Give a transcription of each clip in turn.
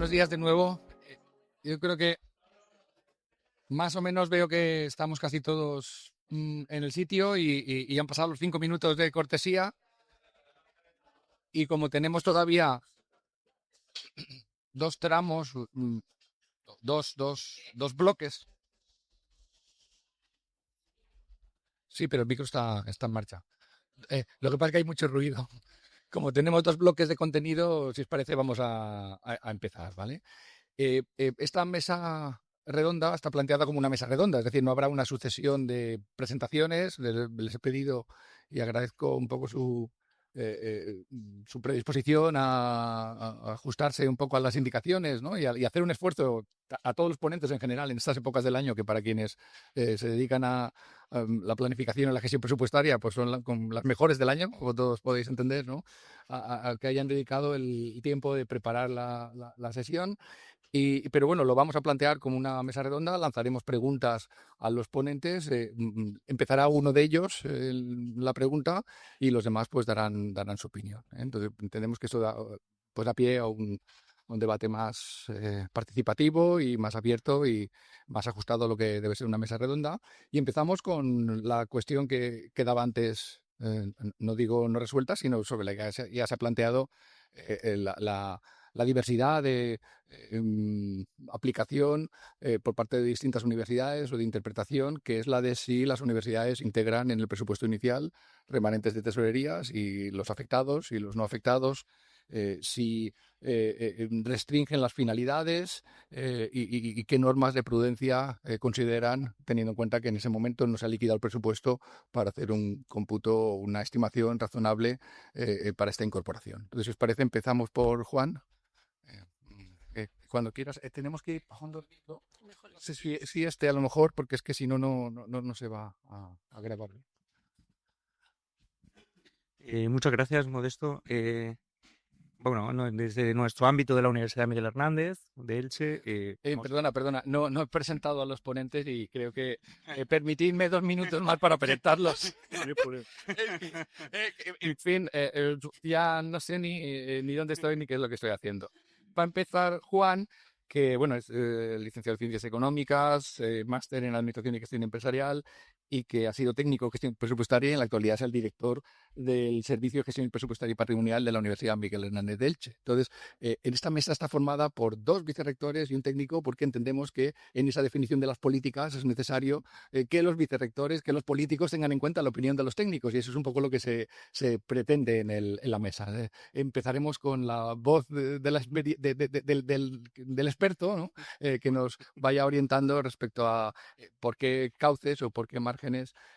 Buenos días de nuevo. Yo creo que más o menos veo que estamos casi todos en el sitio y han pasado los 5 minutos de cortesía y como tenemos todavía dos tramos, dos bloques. Sí, pero el micro está en marcha. Lo que pasa es que hay mucho ruido. Como tenemos dos bloques de contenido, si os parece, vamos a empezar, ¿vale? Esta mesa redonda está planteada como una mesa redonda, es decir, no habrá una sucesión de presentaciones. Les he pedido y agradezco un poco su predisposición a ajustarse un poco a las indicaciones, ¿no? Y hacer un esfuerzo a todos los ponentes en general en estas épocas del año que para quienes se dedican a la planificación y la gestión presupuestaria pues son con las mejores del año, como todos podéis entender, ¿no? A que hayan dedicado el tiempo de preparar la sesión. Pero bueno, lo vamos a plantear como una mesa redonda, lanzaremos preguntas a los ponentes, empezará uno de ellos la pregunta y los demás pues darán su opinión, ¿eh? Entonces entendemos que eso pues da pie a un debate más participativo y más abierto y más ajustado a lo que debe ser una mesa redonda. Y empezamos con la cuestión que quedaba antes, no digo no resuelta, sino sobre la que ya se ha planteado la diversidad de aplicación por parte de distintas universidades o de interpretación, que es la de si las universidades integran en el presupuesto inicial remanentes de tesorerías y los afectados y los no afectados, si restringen las finalidades y qué normas de prudencia consideran, teniendo en cuenta que en ese momento no se ha liquidado el presupuesto para hacer un cómputo, una estimación razonable para esta incorporación. Entonces, si os parece, empezamos por Juan. Cuando quieras, tenemos que ir bajando el micro. Sí, a lo mejor, porque es que si no, no se va a grabar. Muchas gracias, Modesto. Bueno, desde nuestro ámbito de la Universidad Miguel Hernández, de Elche. Perdona, no he presentado a los ponentes y creo que permitidme 2 minutos más para presentarlos. En fin, ya no sé ni dónde estoy ni qué es lo que estoy haciendo. Para empezar, Juan, que bueno, es licenciado en Ciencias Económicas, máster en Administración y Gestión Empresarial y que ha sido técnico de gestión presupuestaria y en la actualidad es el director del Servicio de Gestión Presupuestaria y Patrimonial de la Universidad Miguel Hernández de Elche. Entonces, en esta mesa está formada por 2 vicerrectores y un técnico porque entendemos que en esa definición de las políticas es necesario que los vicerrectores, que los políticos tengan en cuenta la opinión de los técnicos y eso es un poco lo que se pretende en la mesa. Empezaremos con la voz del experto, ¿no? Que nos vaya orientando respecto a por qué cauces o por qué márgenes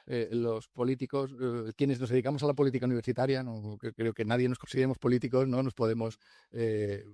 los políticos, quienes nos dedicamos a la política universitaria, no, creo que nadie nos consideremos políticos, no nos podemos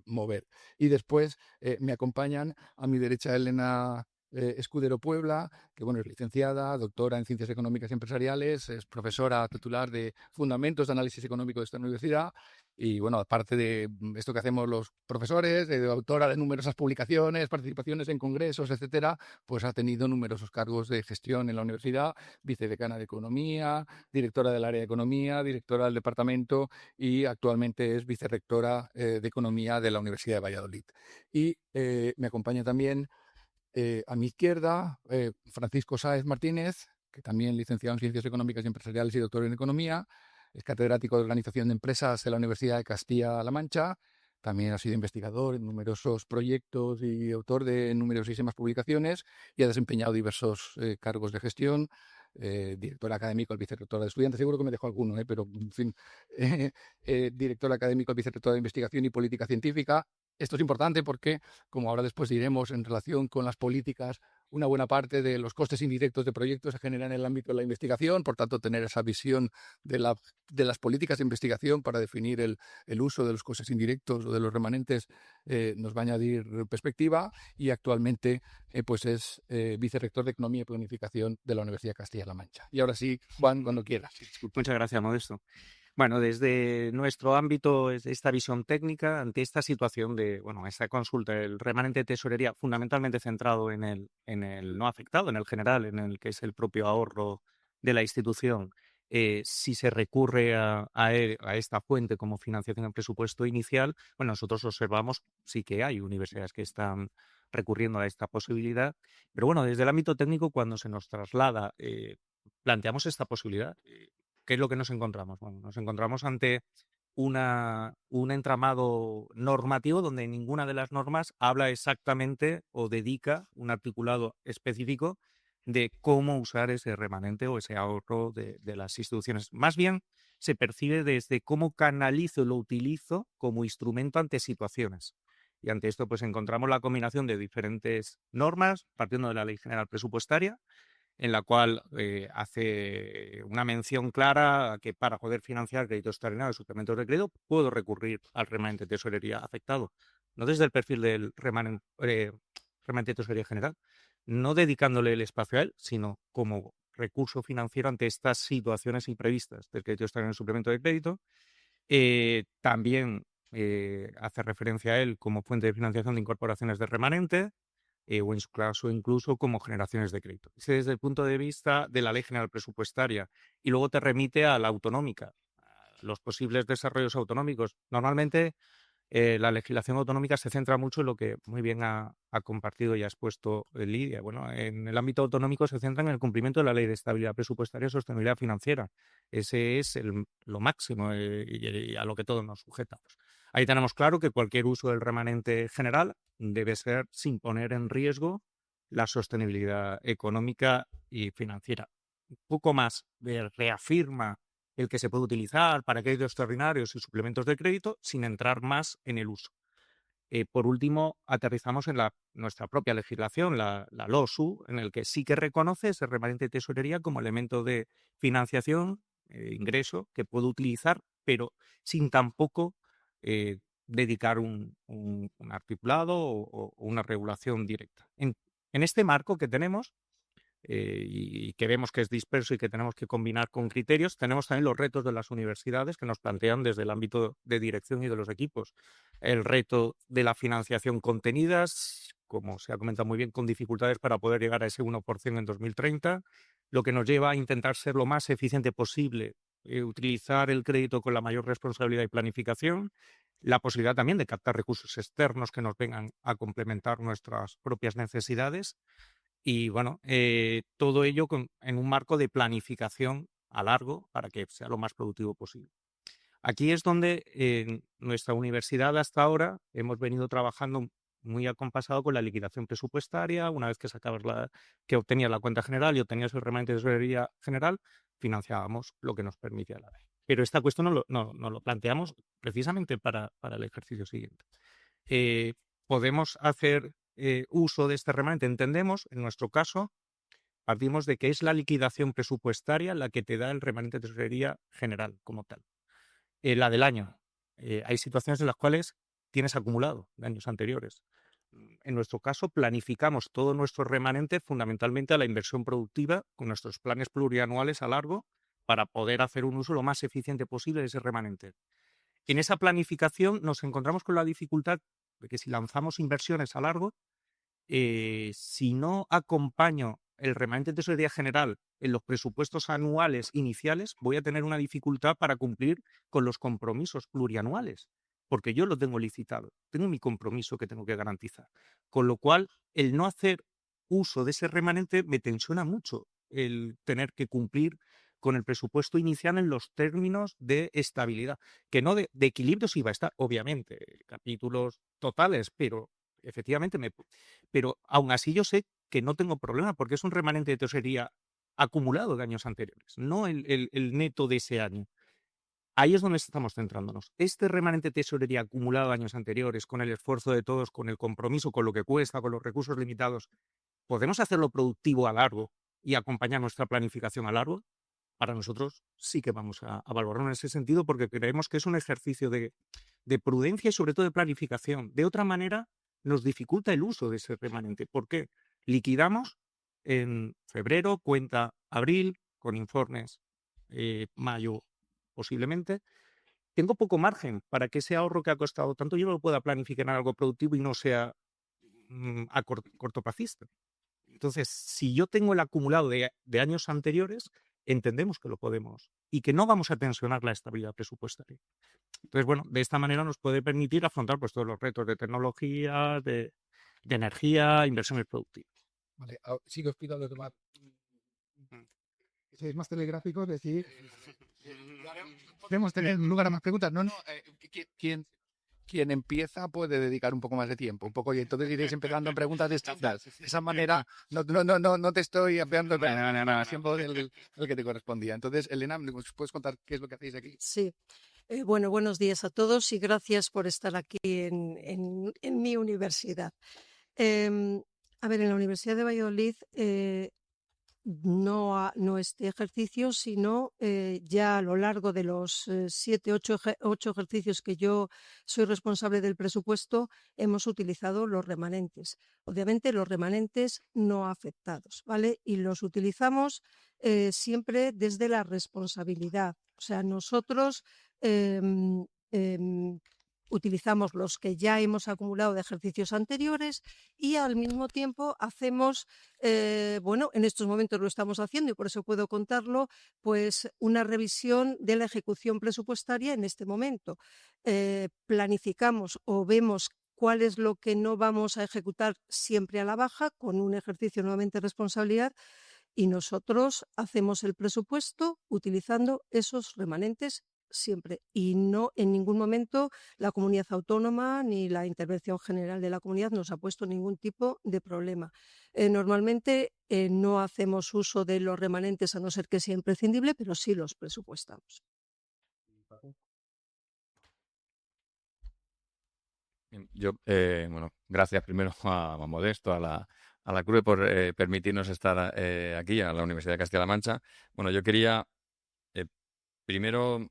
mover. Y después me acompañan a mi derecha Elena Escudero Puebla, que bueno, es licenciada, doctora en Ciencias Económicas y Empresariales, es profesora titular de Fundamentos de Análisis Económico de esta universidad y bueno, aparte de esto que hacemos los profesores, autora de numerosas publicaciones, participaciones en congresos, etcétera, pues ha tenido numerosos cargos de gestión en la universidad, vicedecana de Economía, directora del área de Economía, directora del departamento y actualmente es vicerrectora de Economía de la Universidad de Valladolid. Y me acompaña también a mi izquierda, Francisco Sáez Martínez, que también licenciado en Ciencias Económicas y Empresariales y doctor en Economía, es catedrático de Organización de Empresas de la Universidad de Castilla-La Mancha, también ha sido investigador en numerosos proyectos y autor de numerosísimas publicaciones y ha desempeñado diversos cargos de gestión, director académico, el vicerrector de estudiantes, seguro que me dejo alguno, pero en fin, director académico, el vicerrector de investigación y política científica. Esto es importante porque, como ahora después diremos, en relación con las políticas, una buena parte de los costes indirectos de proyectos se generan en el ámbito de la investigación, por tanto, tener esa visión de las políticas de investigación para definir el uso de los costes indirectos o de los remanentes nos va a añadir perspectiva y actualmente pues es vicerrector de Economía y Planificación de la Universidad de Castilla-La Mancha. Y ahora sí, Juan, cuando quieras. Muchas gracias, Modesto. Bueno, desde nuestro ámbito, esta visión técnica, ante esta situación de, bueno, esta consulta, el remanente de tesorería fundamentalmente centrado en el no afectado, en el general, en el que es el propio ahorro de la institución, si se recurre a esta fuente como financiación en presupuesto inicial, bueno, nosotros observamos sí que hay universidades que están recurriendo a esta posibilidad, pero bueno, desde el ámbito técnico, cuando se nos traslada, planteamos esta posibilidad, ¿qué es lo que nos encontramos? Bueno, nos encontramos ante un entramado normativo donde ninguna de las normas habla exactamente o dedica un articulado específico de cómo usar ese remanente o ese ahorro de las instituciones. Más bien se percibe desde cómo canalizo y lo utilizo como instrumento ante situaciones. Y ante esto pues encontramos la combinación de diferentes normas, partiendo de la Ley General Presupuestaria, en la cual hace una mención clara a que para poder financiar créditos extraordinarios y suplementos de crédito puedo recurrir al remanente de tesorería afectado, no desde el perfil del remanente de tesorería general, no dedicándole el espacio a él, sino como recurso financiero ante estas situaciones imprevistas del crédito extraordinario y suplemento de crédito. También hace referencia a él como fuente de financiación de incorporaciones de remanente, o en su caso incluso como generaciones de crédito. Desde el punto de vista de la Ley General Presupuestaria, y luego te remite a la autonómica, a los posibles desarrollos autonómicos. Normalmente la legislación autonómica se centra mucho en lo que muy bien ha compartido y ha expuesto Lidia. Bueno, en el ámbito autonómico se centra en el cumplimiento de la Ley de Estabilidad Presupuestaria y Sostenibilidad Financiera. Ese es lo máximo y a lo que todos nos sujetamos. Ahí tenemos claro que cualquier uso del remanente general debe ser sin poner en riesgo la sostenibilidad económica y financiera. Un poco más reafirma el que se puede utilizar para créditos extraordinarios y suplementos de crédito sin entrar más en el uso. Por último, aterrizamos en nuestra propia legislación, la LOSU, en el que sí que reconoce ese remanente de tesorería como elemento de financiación, ingreso, que puedo utilizar, pero sin tampoco dedicar un articulado o una regulación directa. En este marco que tenemos, y que vemos que es disperso y que tenemos que combinar con criterios, tenemos también los retos de las universidades que nos plantean desde el ámbito de dirección y de los equipos. El reto de la financiación contenidas, como se ha comentado muy bien, con dificultades para poder llegar a ese 1% en 2030, lo que nos lleva a intentar ser lo más eficiente posible, utilizar el crédito con la mayor responsabilidad y planificación, la posibilidad también de captar recursos externos que nos vengan a complementar nuestras propias necesidades y bueno, todo ello en un marco de planificación a largo para que sea lo más productivo posible. Aquí es donde en nuestra universidad hasta ahora hemos venido trabajando muy acompasado con la liquidación presupuestaria. Una vez que que obtenías la cuenta general y obtenías el remanente de tesorería general, financiábamos lo que nos permitía la ley. Pero esta cuestión no lo planteamos precisamente para el ejercicio siguiente. Podemos hacer uso de este remanente, entendemos, en nuestro caso, partimos de que es la liquidación presupuestaria la que te da el remanente de tesorería general como tal. La del año. Hay situaciones en las cuales tienes acumulado de años anteriores. En nuestro caso, planificamos todo nuestro remanente fundamentalmente a la inversión productiva con nuestros planes plurianuales a largo para poder hacer un uso lo más eficiente posible de ese remanente. En esa planificación nos encontramos con la dificultad de que si lanzamos inversiones a largo, si no acompaño el remanente de tesorería general en los presupuestos anuales iniciales, voy a tener una dificultad para cumplir con los compromisos plurianuales, porque yo lo tengo licitado, tengo mi compromiso que tengo que garantizar. Con lo cual, el no hacer uso de ese remanente me tensiona mucho el tener que cumplir con el presupuesto inicial en los términos de estabilidad, que no de equilibrio sí va a estar, obviamente, capítulos totales, pero efectivamente pero aún así yo sé que no tengo problema porque es un remanente de tesorería acumulado de años anteriores, no el neto de ese año. Ahí es donde estamos centrándonos. Este remanente de tesorería acumulado de años anteriores, con el esfuerzo de todos, con el compromiso, con lo que cuesta, con los recursos limitados, ¿podemos hacerlo productivo a largo y acompañar nuestra planificación a largo? Para nosotros sí que vamos a valorarlo en ese sentido porque creemos que es un ejercicio de prudencia y sobre todo de planificación. De otra manera, nos dificulta el uso de ese remanente. ¿Por qué? Liquidamos en febrero, cuenta abril, con informes mayo posiblemente. Tengo poco margen para que ese ahorro que ha costado tanto yo lo pueda planificar en algo productivo y no sea cortoplacista. Entonces, si yo tengo el acumulado de años anteriores, entendemos que lo podemos y que no vamos a tensionar la estabilidad presupuestaria. Entonces, bueno, de esta manera nos puede permitir afrontar pues, todos los retos de tecnología, de energía, inversiones productivas. Vale, sí que os pido a los demás que seáis más telegráficos, es decir, podemos tener lugar a más preguntas. No, quien empieza puede dedicar un poco más de tiempo, un poco, y entonces iréis empezando en preguntas distintas. De esa manera, no te estoy ampliando el tiempo del que te correspondía. Entonces, Elena, ¿nos puedes contar qué es lo que hacéis aquí? Sí. Bueno, buenos días a todos y gracias por estar aquí en mi universidad. A ver, en la Universidad de Valladolid no este ejercicio, sino ya a lo largo de los 7, 8 ejercicios que yo soy responsable del presupuesto, hemos utilizado los remanentes. Obviamente los remanentes no afectados, ¿vale? Y los utilizamos siempre desde la responsabilidad. O sea, nosotros utilizamos los que ya hemos acumulado de ejercicios anteriores y al mismo tiempo hacemos, bueno, en estos momentos lo estamos haciendo y por eso puedo contarlo, pues una revisión de la ejecución presupuestaria en este momento. Planificamos o vemos cuál es lo que no vamos a ejecutar siempre a la baja, con un ejercicio nuevamente de responsabilidad, y nosotros hacemos el presupuesto utilizando esos remanentes siempre, y no en ningún momento la comunidad autónoma ni la intervención general de la comunidad nos ha puesto ningún tipo de problema. Normalmente no hacemos uso de los remanentes a no ser que sea imprescindible, pero sí los presupuestamos. Yo, bueno, gracias primero a Modesto, a la CRUE por permitirnos estar aquí, a la Universidad de Castilla-La Mancha. Bueno, yo quería primero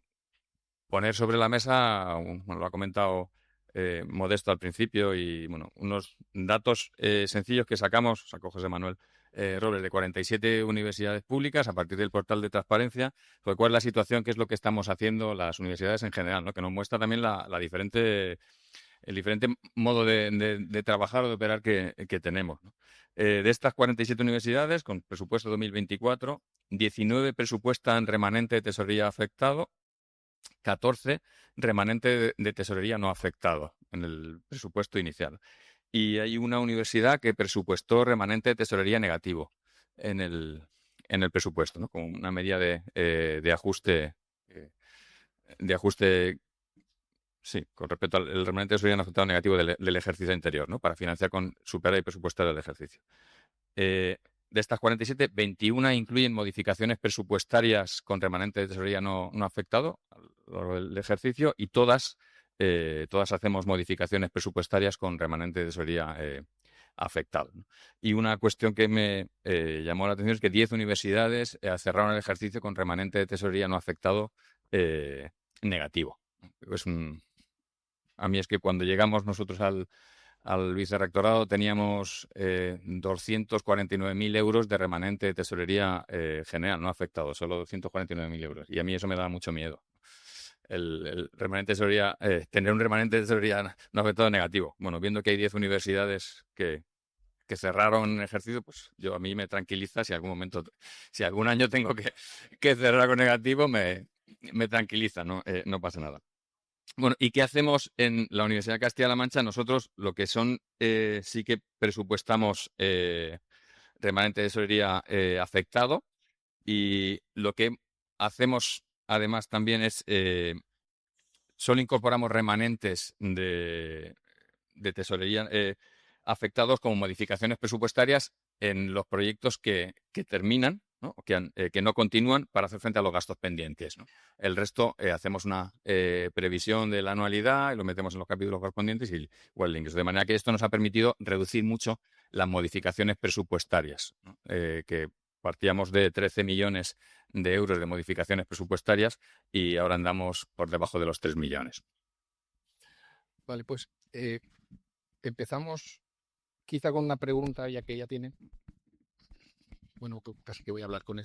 poner sobre la mesa, bueno, lo ha comentado Modesto al principio, y bueno, unos datos sencillos que sacó José Manuel Robles, de 47 universidades públicas a partir del portal de transparencia, sobre cuál es la situación, qué es lo que estamos haciendo las universidades en general, ¿no? Que nos muestra también el diferente modo de trabajar o de operar que tenemos, ¿no? De estas 47 universidades, con presupuesto 2024, 19 presupuestan remanente de tesorería afectado, 14 remanente de tesorería no afectado en el presupuesto inicial. Y hay una universidad que presupuestó remanente de tesorería negativo en el presupuesto, ¿no? Como una medida de ajuste. Sí, con respecto al remanente de tesorería no afectado negativo del ejercicio anterior, ¿no? Para financiar con superávit presupuestario del ejercicio. De estas 47, 21 incluyen modificaciones presupuestarias con remanente de tesorería no afectado a lo largo del ejercicio, y todas hacemos modificaciones presupuestarias con remanente de tesorería afectado, ¿no? Y una cuestión que me llamó la atención es que 10 universidades cerraron el ejercicio con remanente de tesorería no afectado negativo. A mí es que cuando llegamos nosotros al vicerrectorado teníamos 249.000 euros de remanente de tesorería general, no afectado, solo 249.000 euros. Y a mí eso me da mucho miedo. El remanente de tesorería, tener un remanente de tesorería no afectado negativo. Bueno, viendo que hay 10 universidades que cerraron ejercicio, pues a mí me tranquiliza. Si algún año tengo que cerrar con negativo, me tranquiliza, ¿no? No pasa nada. Bueno, ¿y qué hacemos en la Universidad de Castilla-La Mancha? Nosotros lo que sí que presupuestamos remanente de tesorería afectado, y lo que hacemos además también es solo incorporamos remanentes de tesorería afectados como modificaciones presupuestarias en los proyectos que terminan, ¿no? O que no continúan para hacer frente a los gastos pendientes, ¿no? El resto hacemos una previsión de la anualidad y lo metemos en los capítulos correspondientes y links. De manera que esto nos ha permitido reducir mucho las modificaciones presupuestarias, ¿no? Que partíamos de 13 millones de euros de modificaciones presupuestarias y ahora andamos por debajo de los 3 millones. Vale, pues empezamos quizá con una pregunta ya que ya tiene. Bueno, casi que voy a hablar con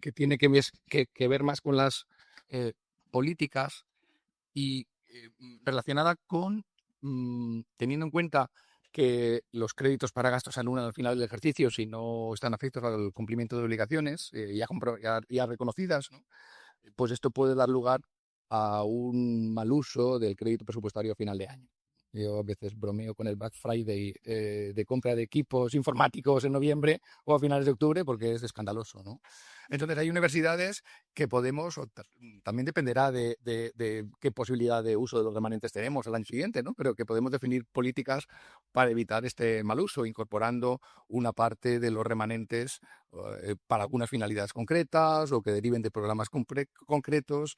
que tiene que ver más con las políticas y relacionada con teniendo en cuenta que los créditos para gastos se anulan al final del ejercicio si no están afectos al cumplimiento de obligaciones ya reconocidas, ¿no? Pues esto puede dar lugar a un mal uso del crédito presupuestario a final de año. Yo a veces bromeo con el Black Friday de compra de equipos informáticos en noviembre o a finales de octubre porque es escandaloso, ¿no? Entonces hay universidades que podemos, también dependerá de qué posibilidad de uso de los remanentes tenemos el año siguiente, ¿no? Pero que podemos definir políticas para evitar este mal uso, incorporando una parte de los remanentes para algunas finalidades concretas o que deriven de programas concretos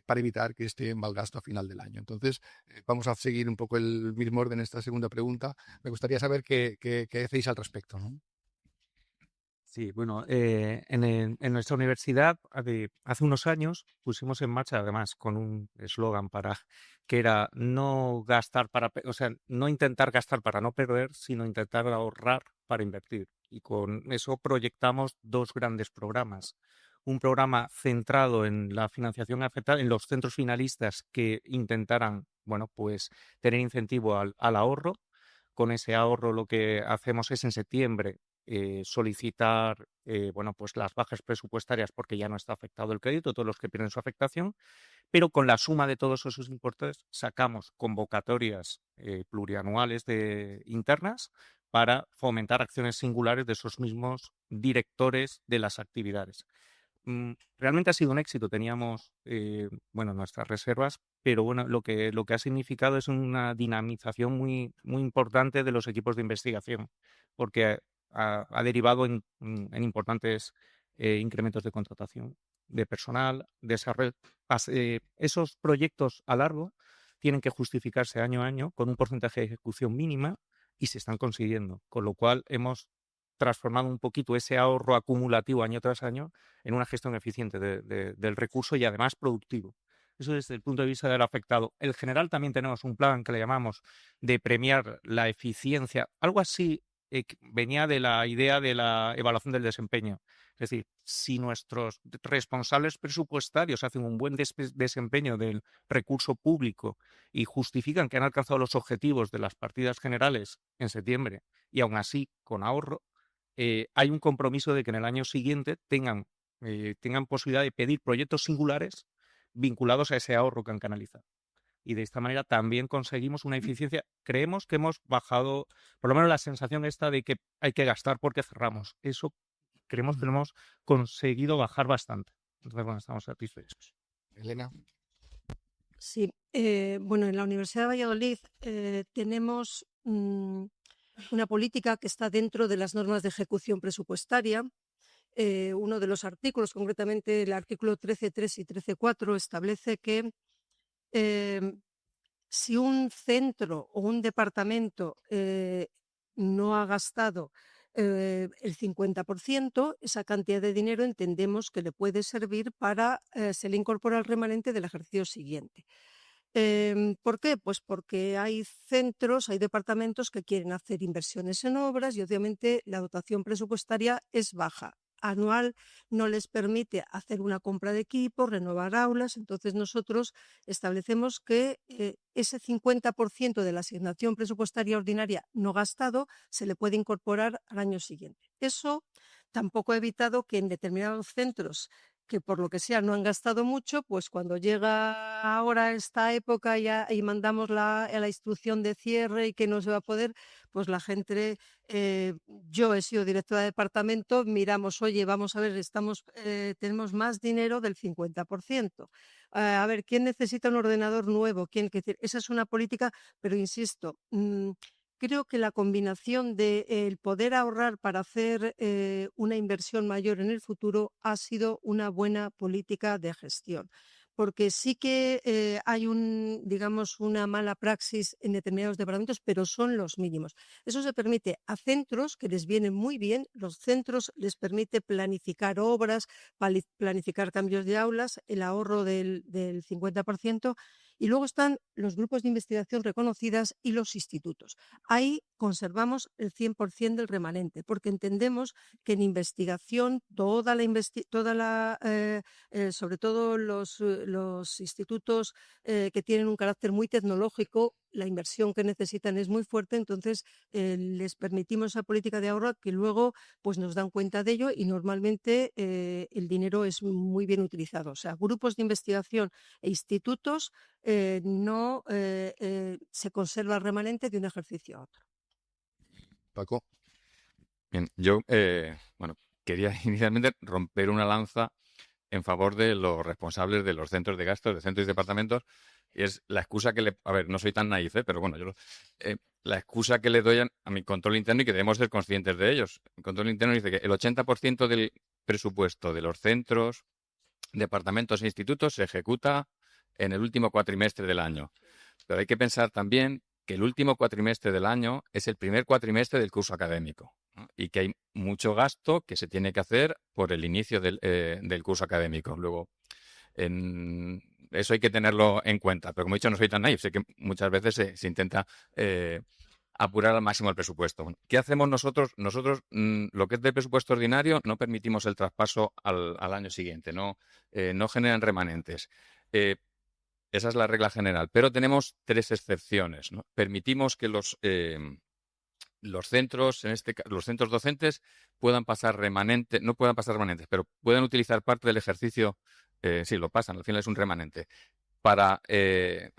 para evitar que esté mal gasto a final del año. Entonces, vamos a seguir un poco el mismo orden en esta segunda pregunta. Me gustaría saber qué hacéis al respecto, ¿no? Sí, bueno, en nuestra universidad hace unos años pusimos en marcha, además, con un eslogan que era no gastar o sea, no intentar gastar para no perder, sino intentar ahorrar para invertir. Y con eso proyectamos 2 grandes programas. Un programa centrado en la financiación afectada, en los centros finalistas que intentaran, bueno, pues tener incentivo al ahorro. Con ese ahorro lo que hacemos es en septiembre solicitar bueno, pues las bajas presupuestarias porque ya no está afectado el crédito, todos los que pierden su afectación, pero con la suma de todos esos importes sacamos convocatorias plurianuales internas para fomentar acciones singulares de esos mismos directores de las actividades. Realmente ha sido un éxito, teníamos bueno, nuestras reservas, pero bueno, lo que ha significado es una dinamización muy importante de los equipos de investigación, porque ha derivado en importantes incrementos de contratación de personal, desarrollo. Esos proyectos a largo tienen que justificarse año a año con un porcentaje de ejecución mínima y se están consiguiendo, con lo cual hemos transformado un poquito ese ahorro acumulativo año tras año en una gestión eficiente del recurso y además productivo. Eso desde el punto de vista del afectado. En general también tenemos un plan que le llamamos de premiar la eficiencia, algo así venía de la idea de la evaluación del desempeño. Es decir, si nuestros responsables presupuestarios hacen un buen desempeño del recurso público y justifican que han alcanzado los objetivos de las partidas generales en septiembre y aún así con ahorro, hay un compromiso de que en el año siguiente tengan posibilidad de pedir proyectos singulares vinculados a ese ahorro que han canalizado. Y de esta manera también conseguimos una eficiencia. Creemos que hemos bajado, por lo menos la sensación esta de que hay que gastar porque cerramos. Eso creemos que lo hemos conseguido bajar bastante. Entonces, bueno, estamos satisfechos. Elena. Sí, bueno, en la Universidad de Valladolid tenemos una política que está dentro de las normas de ejecución presupuestaria. Uno de los artículos, concretamente el artículo 13.3 y 13.4, establece que si un centro o un departamento no ha gastado el 50%, esa cantidad de dinero entendemos que le puede servir para se le incorpora al remanente del ejercicio siguiente. ¿Por qué? Pues porque hay centros, hay departamentos que quieren hacer inversiones en obras y obviamente la dotación presupuestaria es baja. Anual no les permite hacer una compra de equipos, renovar aulas, entonces nosotros establecemos que ese 50% de la asignación presupuestaria ordinaria no gastado se le puede incorporar al año siguiente. Eso tampoco ha evitado que en determinados centros que por lo que sea no han gastado mucho, pues cuando llega ahora esta época y mandamos la instrucción de cierre y que no se va a poder, pues la gente, yo he sido directora de departamento, miramos, oye, vamos a ver, tenemos más dinero del 50%. A ver, ¿quién necesita un ordenador nuevo? Esa es una política, pero insisto, creo que la combinación de el poder ahorrar para hacer una inversión mayor en el futuro ha sido una buena política de gestión. Porque sí que hay digamos, una mala praxis en determinados departamentos, pero son los mínimos. Eso se permite a centros que les viene muy bien. Los centros les permite planificar obras, planificar cambios de aulas, el ahorro del 50%. Y luego están los grupos de investigación reconocidas y los institutos. Ahí conservamos el 100% del remanente, porque entendemos que en investigación sobre todo los institutos que tienen un carácter muy tecnológico, la inversión que necesitan es muy fuerte, entonces les permitimos esa política de ahorro que luego pues nos dan cuenta de ello y normalmente el dinero es muy bien utilizado. O sea, grupos de investigación e institutos no se conserva el remanente de un ejercicio a otro. Paco. Bien, yo, bueno, quería inicialmente romper una lanza en favor de los responsables de los centros de gastos, de centros y departamentos, y es la excusa que a ver, no soy tan naif, pero bueno, la excusa que le doy a mi control interno y que debemos ser conscientes de ellos. El control interno dice que el 80% del presupuesto de los centros, departamentos e institutos se ejecuta en el último cuatrimestre del año. Pero hay que pensar también que el último cuatrimestre del año es el primer cuatrimestre del curso académico, ¿no? Y que hay mucho gasto que se tiene que hacer por el inicio del curso académico. Luego, eso hay que tenerlo en cuenta. Pero como he dicho, no soy tan naif. Sé que muchas veces se intenta apurar al máximo el presupuesto. Bueno, ¿qué hacemos nosotros? Nosotros, lo que es del presupuesto ordinario, no permitimos el traspaso al año siguiente. No generan remanentes. Esa es la regla general, pero tenemos 3 excepciones, ¿no? Permitimos que los centros, los centros docentes puedan pasar remanentes, no puedan pasar remanentes, pero puedan utilizar parte del ejercicio, sí, lo pasan, al final es un remanente, para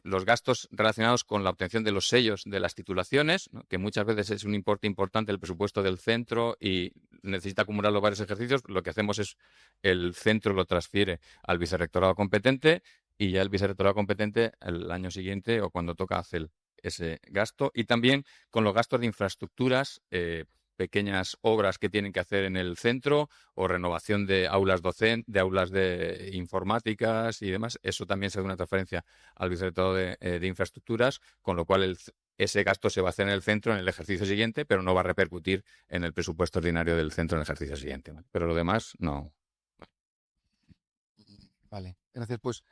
los gastos relacionados con la obtención de los sellos de las titulaciones, ¿no? Que muchas veces es un importe importante del presupuesto del centro y necesita acumular los varios ejercicios. Lo que hacemos es el centro lo transfiere al vicerrectorado competente y ya el vicerrectorado competente el año siguiente o cuando toca hacer ese gasto. Y también con los gastos de infraestructuras, pequeñas obras que tienen que hacer en el centro o renovación de aulas de aulas de informáticas y demás. Eso también se da una transferencia al vicerrectorado de infraestructuras, con lo cual ese gasto se va a hacer en el centro en el ejercicio siguiente, pero no va a repercutir en el presupuesto ordinario del centro en el ejercicio siguiente, ¿vale? Pero lo demás, no. Vale, gracias. Pues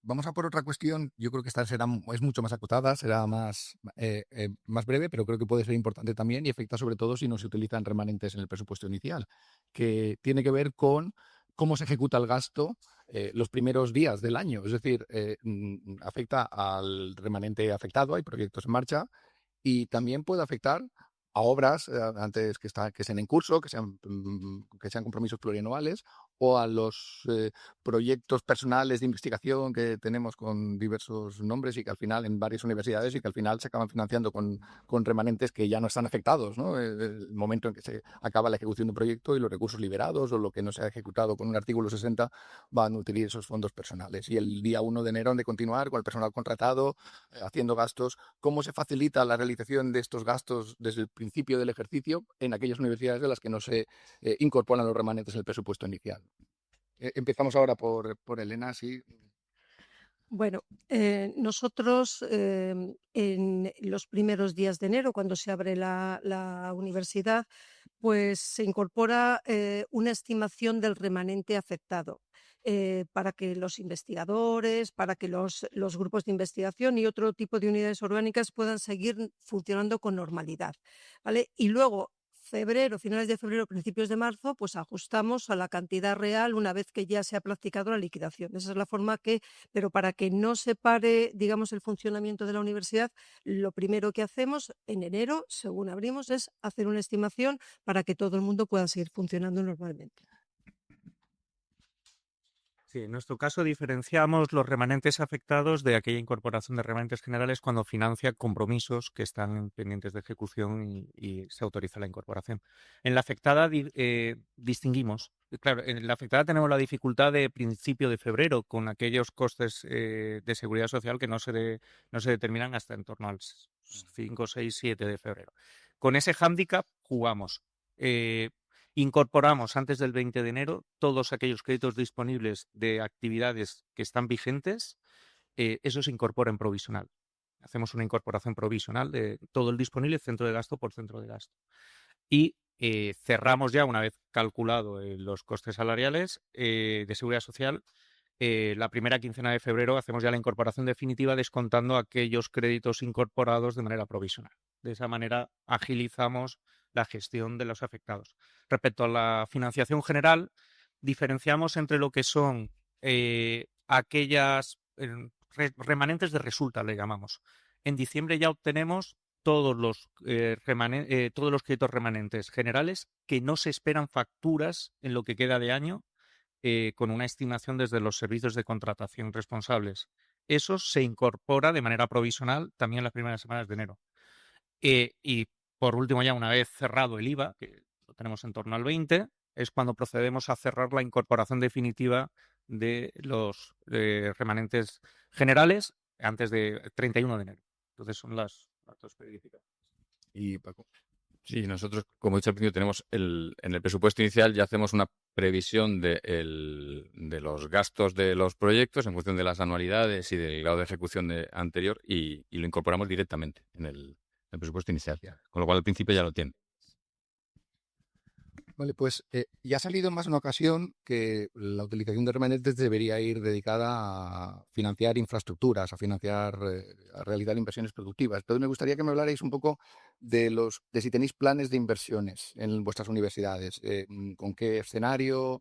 vamos a por otra cuestión. Yo creo que esta es mucho más acotada, será más breve, pero creo que puede ser importante también y afecta sobre todo si no se utilizan remanentes en el presupuesto inicial, que tiene que ver con cómo se ejecuta el gasto los primeros días del año. Es decir, afecta al remanente afectado, hay proyectos en marcha y también puede afectar a obras antes que estén en curso, que sean compromisos plurianuales, o a los proyectos personales de investigación que tenemos con diversos nombres y que al final en varias universidades y que al final se acaban financiando con remanentes que ya no están afectados, ¿no? El momento en que se acaba la ejecución de un proyecto y los recursos liberados o lo que no se ha ejecutado con un artículo 60 van a utilizar esos fondos personales. Y el día 1 de enero han de continuar con el personal contratado, haciendo gastos. ¿Cómo se facilita la realización de estos gastos desde el principio del ejercicio en aquellas universidades de las que no se incorporan los remanentes en el presupuesto inicial? Empezamos ahora por Elena, sí. Bueno, nosotros en los primeros días de enero, cuando se abre la universidad, pues se incorpora una estimación del remanente afectado para que los investigadores, para que los grupos de investigación y otro tipo de unidades orgánicas puedan seguir funcionando con normalidad, ¿vale? Y luego, finales de febrero, principios de marzo, pues ajustamos a la cantidad real una vez que ya se ha practicado la liquidación. Esa es la forma pero para que no se pare, digamos, el funcionamiento de la universidad, lo primero que hacemos en enero, según abrimos, es hacer una estimación para que todo el mundo pueda seguir funcionando normalmente. Sí, en nuestro caso diferenciamos los remanentes afectados de aquella incorporación de remanentes generales cuando financia compromisos que están pendientes de ejecución y se autoriza la incorporación. En la afectada distinguimos. Claro, en la afectada tenemos la dificultad de principio de febrero con aquellos costes de seguridad social que no se determinan hasta en torno al 5, 6, 7 de febrero. Con ese hándicap jugamos. Incorporamos antes del 20 de enero todos aquellos créditos disponibles de actividades que están vigentes, eso se incorpora en provisional. Hacemos una incorporación provisional de todo el disponible centro de gasto por centro de gasto. Y cerramos ya, una vez calculado los costes salariales de seguridad social, la primera quincena de febrero hacemos ya la incorporación definitiva descontando aquellos créditos incorporados de manera provisional. De esa manera agilizamos la gestión de los afectados. Respecto a la financiación general, diferenciamos entre lo que son aquellas remanentes de resulta, le llamamos. En diciembre ya obtenemos todos los créditos remanentes generales que no se esperan facturas en lo que queda de año, con una estimación desde los servicios de contratación responsables. Eso se incorpora de manera provisional también en las primeras semanas de enero. Y por último, ya una vez cerrado el IVA, que lo tenemos en torno al 20, es cuando procedemos a cerrar la incorporación definitiva de los remanentes generales antes de 31 de enero. Entonces son las dos periódicas. Y Paco. Sí, nosotros, como he dicho al principio, tenemos en el presupuesto inicial ya hacemos una previsión de los gastos de los proyectos en función de las anualidades y del grado de ejecución anterior y lo incorporamos directamente en el presupuesto inicial. Con lo cual, al principio ya lo tiene. Vale, pues ya ha salido en más de una ocasión que la utilización de remanentes debería ir dedicada a financiar infraestructuras, a realizar inversiones productivas. Entonces me gustaría que me hablarais un poco de si tenéis planes de inversiones en vuestras universidades, con qué escenario,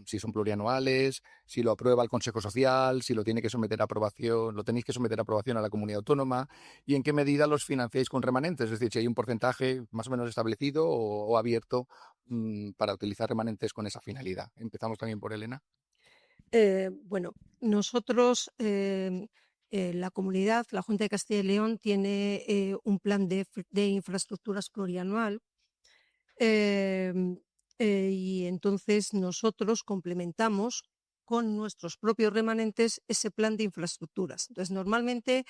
si son plurianuales, si lo aprueba el Consejo Social, si lo tiene que someter a aprobación, lo tenéis que someter a aprobación a la comunidad autónoma y en qué medida los financiáis con remanentes, es decir, si hay un porcentaje más o menos establecido o abierto para utilizar remanentes con esa finalidad. Empezamos también por Elena. Bueno, nosotros, la comunidad, la Junta de Castilla y León, tiene un plan de infraestructuras plurianual. Y entonces nosotros complementamos con nuestros propios remanentes ese plan de infraestructuras. Entonces, normalmente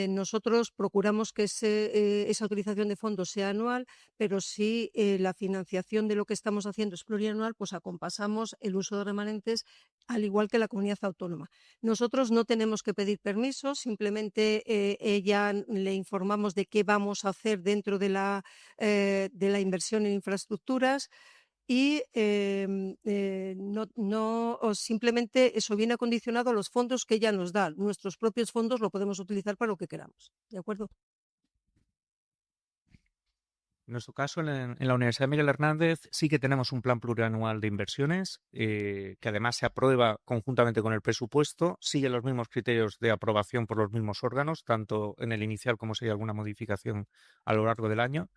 nosotros procuramos que esa utilización de fondos sea anual, pero si la financiación de lo que estamos haciendo es plurianual, pues acompasamos el uso de remanentes al igual que la comunidad autónoma. Nosotros no tenemos que pedir permiso, simplemente ella le informamos de qué vamos a hacer dentro de la inversión en infraestructuras y simplemente eso viene acondicionado a los fondos que ella nos da. Nuestros propios fondos lo podemos utilizar para lo que queramos. ¿De acuerdo? En nuestro caso, en la Universidad Miguel Hernández, sí que tenemos un plan plurianual de inversiones, que además se aprueba conjuntamente con el presupuesto, sigue los mismos criterios de aprobación por los mismos órganos, tanto en el inicial como si hay alguna modificación a lo largo del año.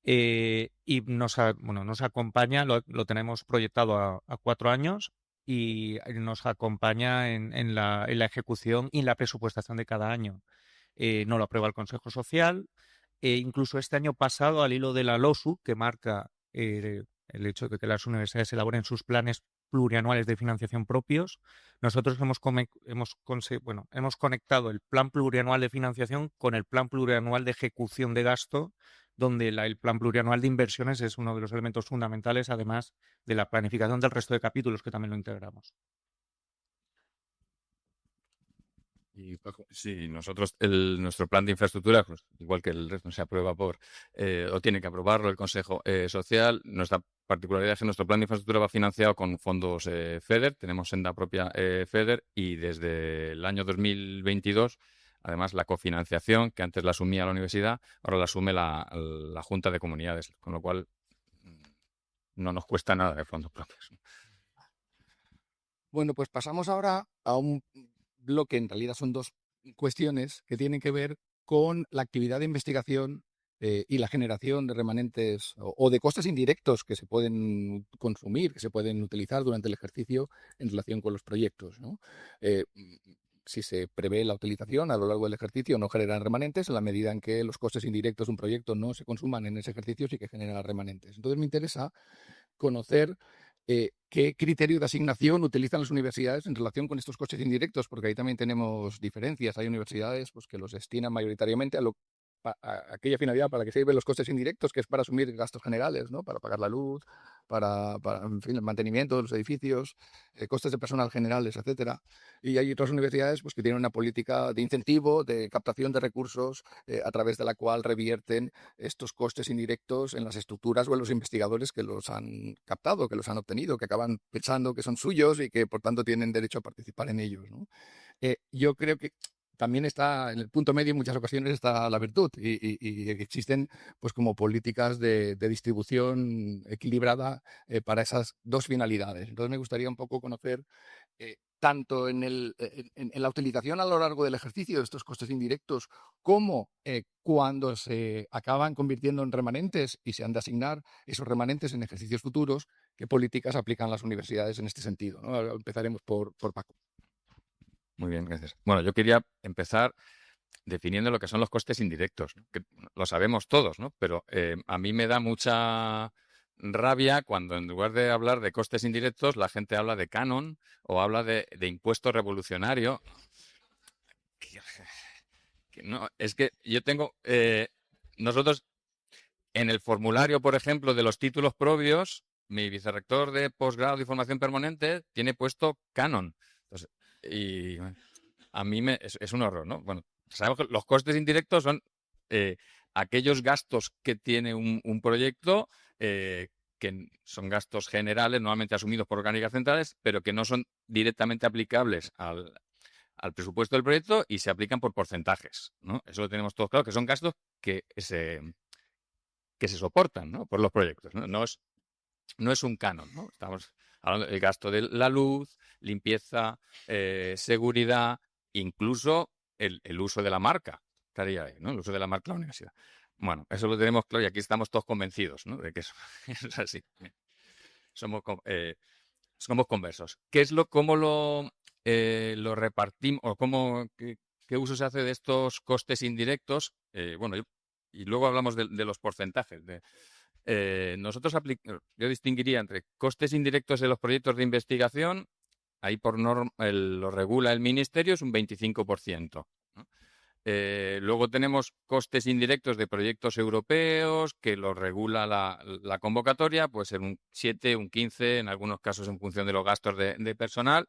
Y nos acompaña, lo tenemos proyectado a 4 años y nos acompaña en la ejecución y en la presupuestación de cada año. No lo aprueba el Consejo Social. Incluso este año pasado, al hilo de la LOSU, que marca el hecho de que las universidades elaboren sus planes plurianuales de financiación propios, nosotros hemos conectado el plan plurianual de financiación con el plan plurianual de ejecución de gasto, donde el plan plurianual de inversiones es uno de los elementos fundamentales, además de la planificación del resto de capítulos, que también lo integramos. Y Paco, sí, nosotros nuestro plan de infraestructura, pues, igual que el resto, se aprueba o tiene que aprobarlo el Consejo Social. Nuestra particularidad es que nuestro plan de infraestructura va financiado con fondos FEDER, tenemos senda propia FEDER y desde el año 2022, además, la cofinanciación, que antes la asumía la universidad, ahora la asume la Junta de Comunidades, con lo cual no nos cuesta nada de fondos propios. Bueno, pues pasamos ahora a un bloque, en realidad son dos cuestiones que tienen que ver con la actividad de investigación y la generación de remanentes o de costes indirectos que se pueden consumir, que se pueden utilizar durante el ejercicio en relación con los proyectos, ¿no? Si se prevé la utilización a lo largo del ejercicio, no generan remanentes, en la medida en que los costes indirectos de un proyecto no se consuman en ese ejercicio, sí que generan remanentes. Entonces me interesa conocer qué criterio de asignación utilizan las universidades en relación con estos costes indirectos, porque ahí también tenemos diferencias. Hay universidades pues, que los destinan mayoritariamente a lo aquella finalidad para la que sirven los costes indirectos, que es para asumir gastos generales, ¿no? Para pagar la luz, en fin, el mantenimiento de los edificios, costes de personal generales, etcétera. Y hay otras universidades pues, que tienen una política de incentivo, de captación de recursos, a través de la cual revierten estos costes indirectos en las estructuras o en los investigadores que los han captado, que los han obtenido, que acaban pensando que son suyos y que por tanto tienen derecho a participar en ellos, ¿no? Yo creo que también está en el punto medio, en muchas ocasiones está la virtud y existen pues como políticas de distribución equilibrada para esas dos finalidades. Entonces me gustaría un poco conocer tanto en la utilización a lo largo del ejercicio de estos costes indirectos como cuando se acaban convirtiendo en remanentes y se han de asignar esos remanentes en ejercicios futuros, qué políticas aplican las universidades en este sentido, ¿no? Ahora empezaremos por Paco. Muy bien, gracias. Bueno, yo quería empezar definiendo lo que son los costes indirectos, ¿no? Que lo sabemos todos, ¿no? Pero a mí me da mucha rabia cuando en lugar de hablar de costes indirectos, la gente habla de canon o habla de impuesto revolucionario. No, es que yo tengo... nosotros, en el formulario, por ejemplo, de los títulos propios, mi vicerrector de posgrado y formación permanente tiene puesto canon. Entonces, y a mí es un horror, ¿no? Bueno, sabemos que los costes indirectos son aquellos gastos que tiene un proyecto que son gastos generales, normalmente asumidos por orgánicas centrales, pero que no son directamente aplicables al presupuesto del proyecto y se aplican por porcentajes, ¿no? Eso lo tenemos todos claro, que son gastos que se soportan, ¿no? Por los proyectos, ¿no? No es un canon, ¿no? Estamos hablando del gasto de la luz, limpieza, seguridad, incluso el uso de la marca estaría ahí, ¿no? El uso de la marca de la universidad. Bueno, eso lo tenemos claro y aquí estamos todos convencidos, ¿no? De que eso es así. Somos conversos. ¿Cómo lo repartimos o qué uso se hace de estos costes indirectos? Bueno, y luego hablamos de los porcentajes. Yo distinguiría entre costes indirectos de los proyectos de investigación, ahí por norma lo regula el ministerio, es un 25%, ¿no? Luego tenemos costes indirectos de proyectos europeos, que los regula la convocatoria, puede ser un 7, un 15, en algunos casos en función de los gastos de personal.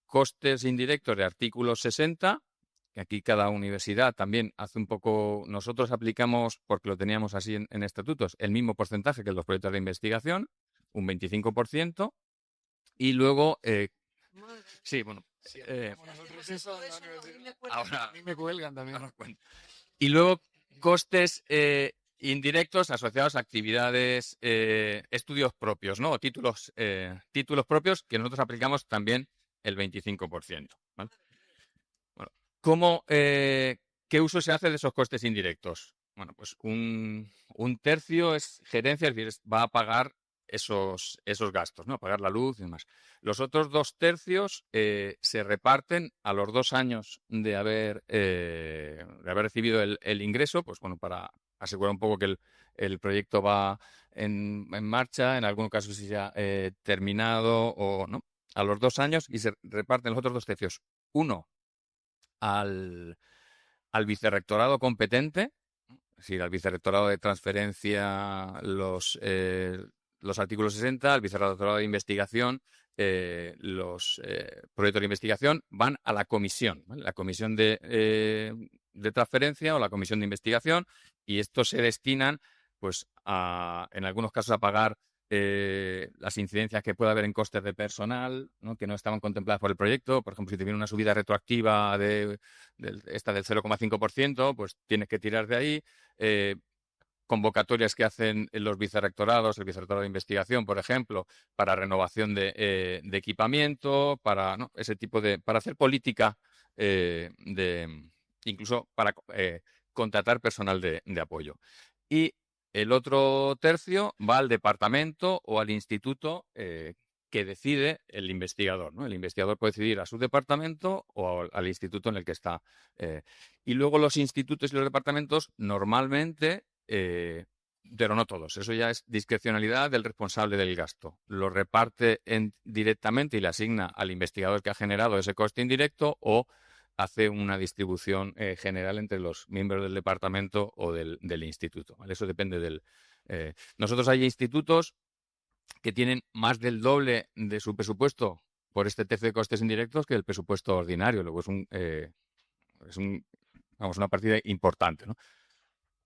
Costes indirectos de artículo 60, que aquí cada universidad también hace un poco, nosotros aplicamos, porque lo teníamos así en estatutos, el mismo porcentaje que los proyectos de investigación, un 25%, y luego, sí, bueno, ahora a mí me cuelgan también. Y luego costes indirectos asociados a actividades, estudios propios, ¿no? O títulos propios que nosotros aplicamos también el 25%, ¿vale? Bueno, ¿qué uso se hace de esos costes indirectos? Bueno, pues un tercio es gerencia, es decir, va a pagar esos gastos, ¿no? A pagar la luz y demás. Los otros 2 tercios se reparten a los 2 años de haber recibido el ingreso, pues bueno, para asegurar un poco que el proyecto va en marcha, en algunos casos ya terminado o no, a los 2 años, y se reparten los otros 2 tercios. Uno al vicerrectorado competente, es decir, al vicerrectorado de transferencia, los artículos 60, al vicerrectorado de investigación, los proyectos de investigación van a la comisión, ¿vale? La comisión de transferencia o la comisión de investigación, y estos se destinan, pues, en algunos casos a pagar las incidencias que pueda haber en costes de personal, ¿no? Que no estaban contempladas por el proyecto. Por ejemplo, si te viene una subida retroactiva del 0,5%, pues tienes que tirar de ahí. Convocatorias que hacen los vicerrectorados, el vicerrectorado de investigación, por ejemplo, para renovación de equipamiento, para, ¿no? Ese tipo para hacer política, incluso para contratar personal de apoyo. Y el otro tercio va al departamento o al instituto que decide el investigador, ¿no? El investigador puede decidir a su departamento o al instituto en el que está. Y luego los institutos y los departamentos normalmente, pero no todos, eso ya es discrecionalidad del responsable del gasto. Lo reparte directamente y le asigna al investigador que ha generado ese coste indirecto, o hace una distribución general entre los miembros del departamento o del instituto, ¿vale? Eso depende del... nosotros hay institutos que tienen más del doble de su presupuesto por este tercio de costes indirectos que el presupuesto ordinario. Luego vamos, una partida importante, ¿no?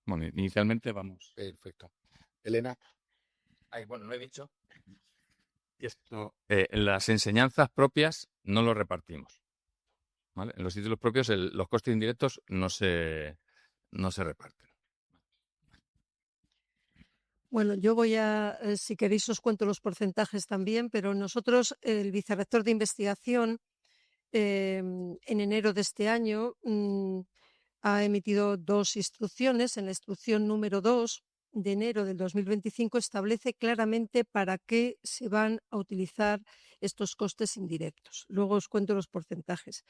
Bueno, inicialmente vamos. Perfecto. Elena. Bueno, no he dicho. Y esto, las enseñanzas propias no lo repartimos, ¿vale? En los títulos propios los costes indirectos no se reparten. Bueno, yo voy si queréis os cuento los porcentajes también, pero nosotros, el vicerrector de investigación, en enero de este año, ha emitido 2 instrucciones. En la instrucción número 2 de enero del 2025 establece claramente para qué se van a utilizar estos costes indirectos. Luego os cuento los porcentajes.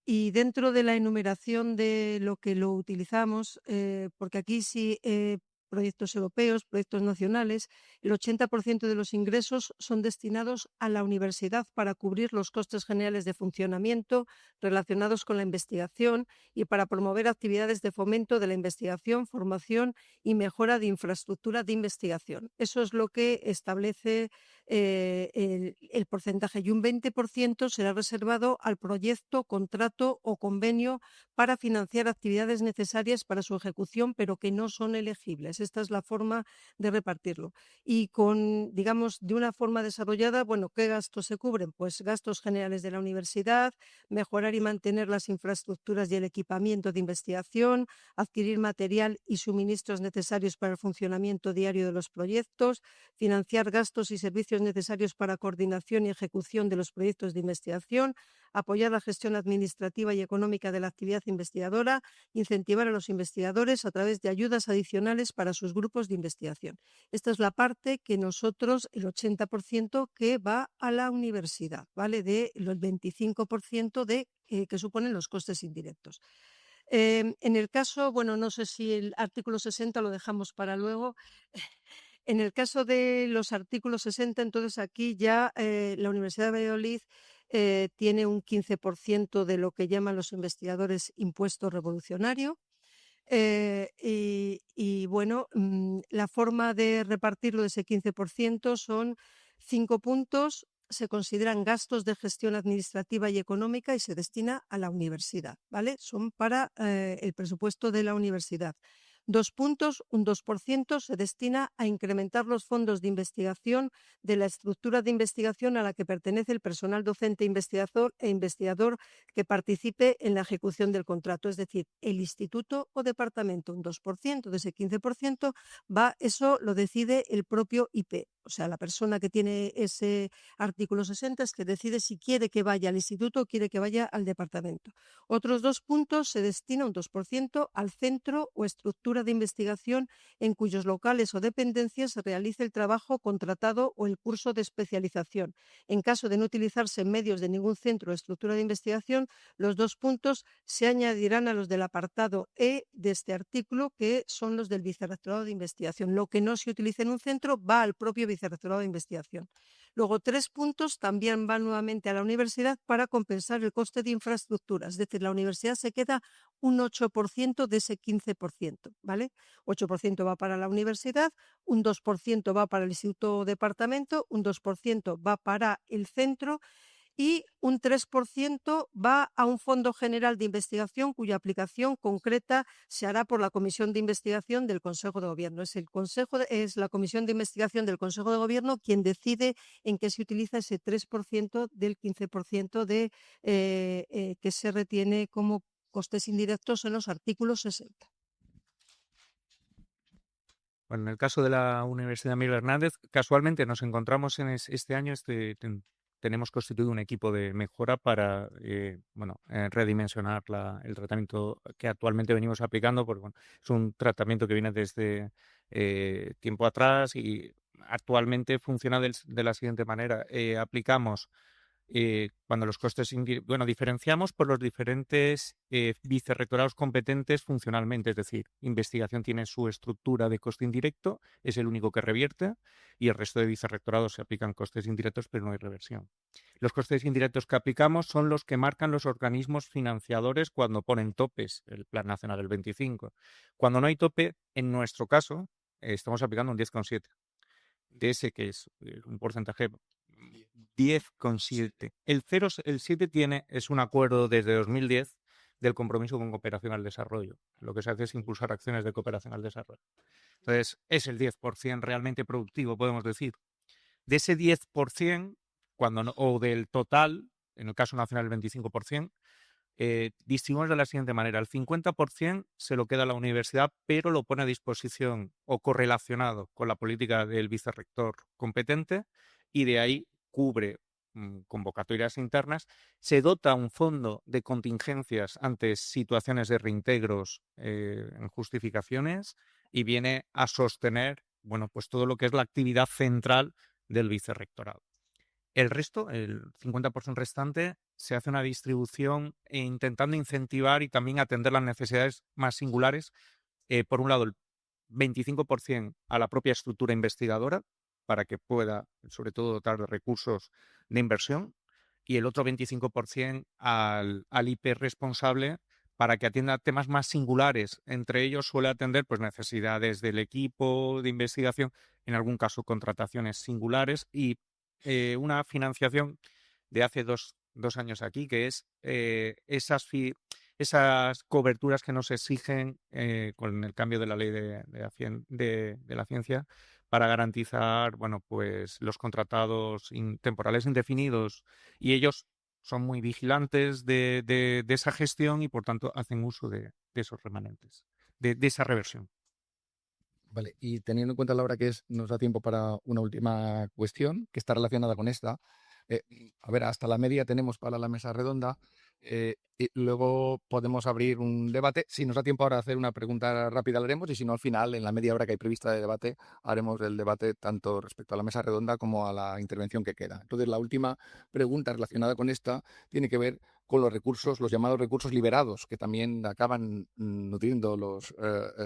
Y dentro de la enumeración de lo que lo utilizamos, porque aquí sí, proyectos europeos, proyectos nacionales, el 80% de los ingresos son destinados a la universidad para cubrir los costes generales de funcionamiento relacionados con la investigación y para promover actividades de fomento de la investigación, formación y mejora de infraestructura de investigación. Eso es lo que establece el porcentaje, y un 20% será reservado al proyecto, contrato o convenio para financiar actividades necesarias para su ejecución, pero que no son elegibles. Esta es la forma de repartirlo. Y digamos, de una forma desarrollada, bueno, ¿qué gastos se cubren? Pues gastos generales de la universidad, mejorar y mantener las infraestructuras y el equipamiento de investigación, adquirir material y suministros necesarios para el funcionamiento diario de los proyectos, financiar gastos y servicios necesarios para coordinación y ejecución de los proyectos de investigación, apoyar la gestión administrativa y económica de la actividad investigadora, incentivar a los investigadores a través de ayudas adicionales para sus grupos de investigación. Esta es la parte que nosotros, el 80% que va a la universidad, ¿vale? Del 25% que suponen los costes indirectos. En el caso, bueno, no sé si el artículo 60 lo dejamos para luego. En el caso de los artículos 60, entonces aquí ya la Universidad de Valladolid tiene un 15% de lo que llaman los investigadores impuesto revolucionario. Y bueno, la forma de repartirlo de ese 15% son 5 puntos. Se consideran gastos de gestión administrativa y económica y se destina a la universidad, ¿vale? Son para el presupuesto de la universidad. 2 puntos, un 2% se destina a incrementar los fondos de investigación de la estructura de investigación a la que pertenece el personal docente investigador que participe en la ejecución del contrato, es decir, el instituto o departamento. Un 2% de ese 15% eso lo decide el propio IP. O sea, la persona que tiene ese artículo 60 es que decide si quiere que vaya al instituto o quiere que vaya al departamento. Otros 2 puntos se destina un 2% al centro o estructura de investigación en cuyos locales o dependencias se realice el trabajo contratado o el curso de especialización. En caso de no utilizarse medios de ningún centro o estructura de investigación, los 2 puntos se añadirán a los del apartado E de este artículo, que son los del vicerrectorado de investigación. Lo que no se utilice en un centro va al propio vicerrectorado de investigación. Luego, 3 puntos también van nuevamente a la universidad para compensar el coste de infraestructura. Es decir, la universidad se queda un 8% de ese 15%, ¿vale? 8% va para la universidad, un 2% va para el instituto o departamento, un 2% va para el centro y un 3% va a un fondo general de investigación cuya aplicación concreta se hará por la Comisión de Investigación del Consejo de Gobierno. Es la Comisión de Investigación del Consejo de Gobierno quien decide en qué se utiliza ese 3% del 15% que se retiene como costes indirectos en los artículos 60. Bueno, en el caso de la Universidad Miguel Hernández, casualmente nos encontramos en este año, tenemos constituido un equipo de mejora para redimensionar el tratamiento que actualmente venimos aplicando, porque bueno, es un tratamiento que viene desde tiempo atrás y actualmente funciona de la siguiente manera. Aplicamos cuando los costes diferenciamos por los diferentes vicerrectorados competentes funcionalmente, es decir, investigación tiene su estructura de coste indirecto, es el único que revierte, y el resto de vicerrectorados se aplican costes indirectos, pero no hay reversión. Los costes indirectos que aplicamos son los que marcan los organismos financiadores cuando ponen topes, el Plan Nacional del 25. Cuando no hay tope, en nuestro caso, estamos aplicando un 10,7. De ese que es un porcentaje 10,7. El 7 es un acuerdo desde 2010 del compromiso con cooperación al desarrollo. Lo que se hace es impulsar acciones de cooperación al desarrollo. Entonces, es el 10% realmente productivo, podemos decir. De ese 10%, o del total, en el caso nacional el 25%, distribuimos de la siguiente manera. El 50% se lo queda a la universidad, pero lo pone a disposición o correlacionado con la política del vicerrector competente, y de ahí cubre convocatorias internas, se dota un fondo de contingencias ante situaciones de reintegros en justificaciones, y viene a sostener pues todo lo que es la actividad central del vicerrectorado. El resto, el 50% restante, se hace una distribución intentando incentivar y también atender las necesidades más singulares. Por un lado, el 25% a la propia estructura investigadora, para que pueda, sobre todo, dotar de recursos de inversión, y el otro 25% al IP responsable, para que atienda temas más singulares. Entre ellos suele atender necesidades del equipo de investigación, en algún caso contrataciones singulares, y una financiación de hace dos años aquí, que es esas coberturas que nos exigen con el cambio de la ley de la ciencia, para garantizar los contratados temporales indefinidos, y ellos son muy vigilantes de esa gestión y, por tanto, hacen uso de esos remanentes, de esa reversión. Vale, y teniendo en cuenta, Laura, que nos da tiempo para una última cuestión que está relacionada con esta. A ver, hasta la media tenemos para la mesa redonda, y luego podemos abrir un debate. Si nos da tiempo ahora a hacer una pregunta rápida, la haremos, y si no, al final, en la media hora que hay prevista de debate, haremos el debate tanto respecto a la mesa redonda como a la intervención que queda. Entonces, la última pregunta relacionada con esta tiene que ver con los recursos, los llamados recursos liberados, que también acaban nutriendo los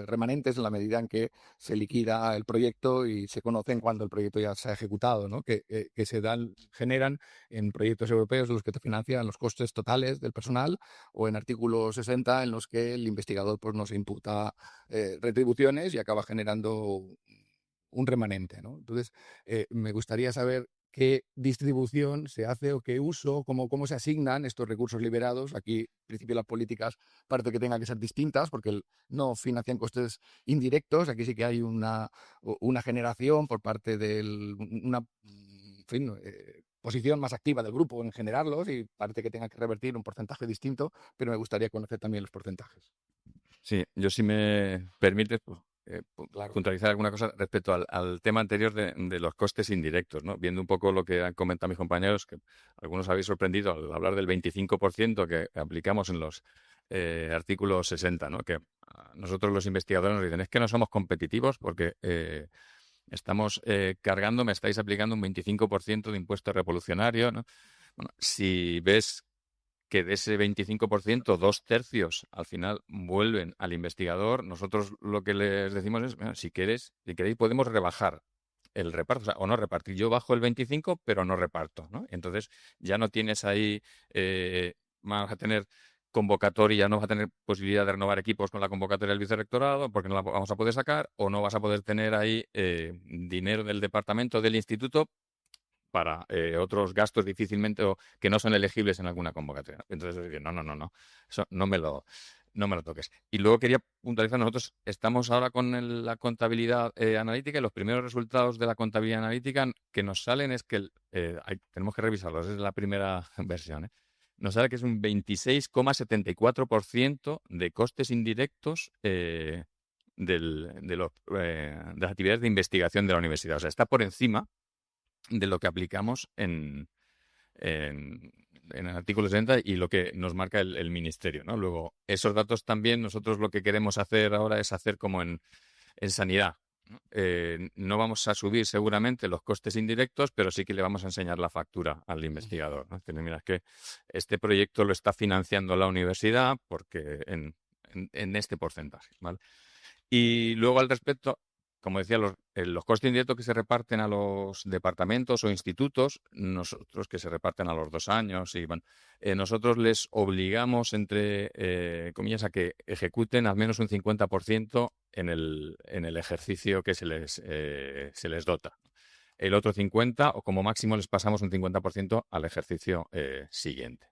remanentes en la medida en que se liquida el proyecto y se conocen cuando el proyecto ya se ha ejecutado, ¿no? Que se generan en proyectos europeos en los que te financian los costes totales del personal, o en artículo 60 en los que el investigador no se imputa retribuciones y acaba generando un remanente, ¿no? Entonces, me gustaría saber qué distribución se hace o qué uso, cómo se asignan estos recursos liberados. Aquí, en principio, las políticas parece que tengan que ser distintas, porque no financian costes indirectos. Aquí sí que hay una generación por parte de una posición más activa del grupo en generarlos, y parece que tenga que revertir un porcentaje distinto, pero me gustaría conocer también los porcentajes. Sí, yo, si me permites, Claro. puntualizar alguna cosa respecto al tema anterior de los costes indirectos, ¿no? Viendo un poco lo que han comentado mis compañeros, que algunos habéis sorprendido al hablar del 25% que aplicamos en los artículos 60, ¿no? Que nosotros, los investigadores, nos dicen, es que no somos competitivos porque estamos cargando, me estáis aplicando un 25% de impuesto revolucionario, ¿no? Bueno, si ves que de ese 25%, 2/3 al final vuelven al investigador, nosotros lo que les decimos es, bueno, si queréis, podemos rebajar el reparto, o sea, o no repartir. Yo bajo el 25, pero no reparto, ¿no? Entonces ya no tienes ahí, vas a tener convocatoria, no vas a tener posibilidad de renovar equipos con la convocatoria del vicerrectorado, porque no la vamos a poder sacar, o no vas a poder tener ahí dinero del departamento, del instituto, para otros gastos difícilmente o que no son elegibles en alguna convocatoria. Entonces, no, eso no me lo toques. Y luego quería puntualizar, nosotros estamos ahora con la contabilidad analítica, y los primeros resultados de la contabilidad analítica que nos salen es que tenemos que revisarlos, es la primera versión, ¿eh? Nos sale que es un 26,74% de costes indirectos de las actividades de investigación de la universidad. O sea, está por encima de lo que aplicamos en el artículo 60 y lo que nos marca el ministerio, ¿no? Luego, esos datos también, nosotros lo que queremos hacer ahora es hacer como en sanidad. ¿no? No vamos a subir seguramente los costes indirectos, pero sí que le vamos a enseñar la factura al investigador, ¿no? Es decir, mira, es que este proyecto lo está financiando la universidad porque en este porcentaje, ¿vale? Y luego al respecto, como decía, los costes indirectos que se reparten a los departamentos o institutos, nosotros que se reparten a los 2 años, y bueno, nosotros les obligamos, entre comillas, a que ejecuten al menos un 50% en el ejercicio que se les dota. El otro 50%, o como máximo les pasamos un 50% al ejercicio siguiente.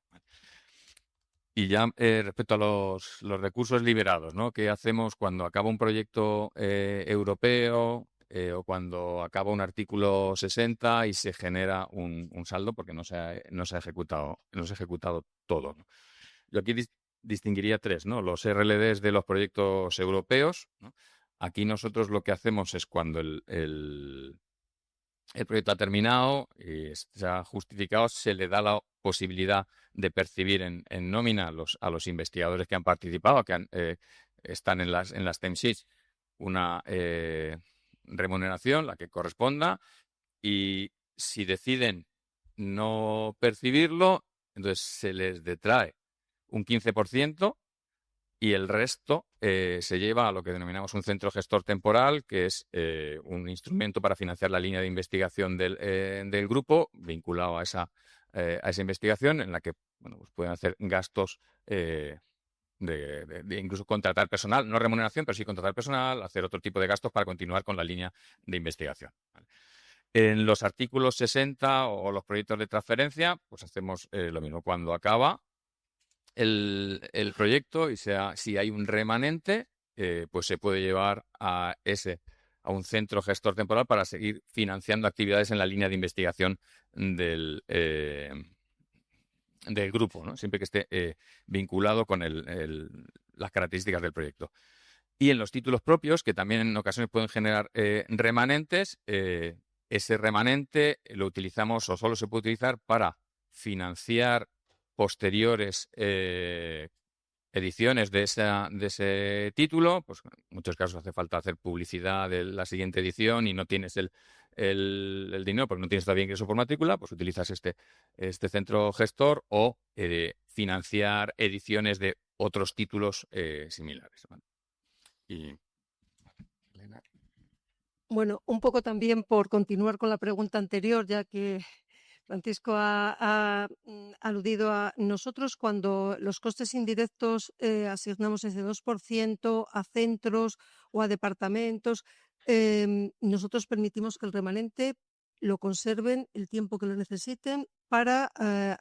Y ya respecto a los recursos liberados, ¿no? ¿Qué hacemos cuando acaba un proyecto europeo o cuando acaba un artículo 60 y se genera un saldo porque no se ha ejecutado todo, ¿no? Yo aquí distinguiría 3, ¿no? Los RLDs de los proyectos europeos, ¿no? Aquí nosotros lo que hacemos es cuando el proyecto ha terminado y se ha justificado, se le da la posibilidad de percibir en nómina a los investigadores que han participado, que están en las timesheets, una remuneración, la que corresponda, y si deciden no percibirlo, entonces se les detrae un 15%. Y el resto se lleva a lo que denominamos un centro gestor temporal, que es un instrumento para financiar la línea de investigación del grupo, vinculado a esa investigación, en la que bueno, pues pueden hacer gastos de incluso contratar personal, no remuneración, pero sí contratar personal, hacer otro tipo de gastos para continuar con la línea de investigación, ¿vale? En los artículos 60 o los proyectos de transferencia, pues hacemos lo mismo. Cuando acaba el proyecto y si hay un remanente, pues se puede llevar a un centro gestor temporal para seguir financiando actividades en la línea de investigación del grupo, ¿no? Siempre que esté vinculado con las características del proyecto. Y en los títulos propios, que también en ocasiones pueden generar remanentes, ese remanente lo utilizamos o solo se puede utilizar para financiar posteriores ediciones de ese título. Pues en muchos casos hace falta hacer publicidad de la siguiente edición y no tienes el dinero porque no tienes todavía ingreso por matrícula, pues utilizas este centro gestor o financiar ediciones de otros títulos similares, ¿vale? Y Elena. Bueno, un poco también por continuar con la pregunta anterior, ya que Francisco ha aludido a nosotros cuando los costes indirectos asignamos ese 2% a centros o a departamentos, nosotros permitimos que el remanente lo conserven el tiempo que lo necesiten para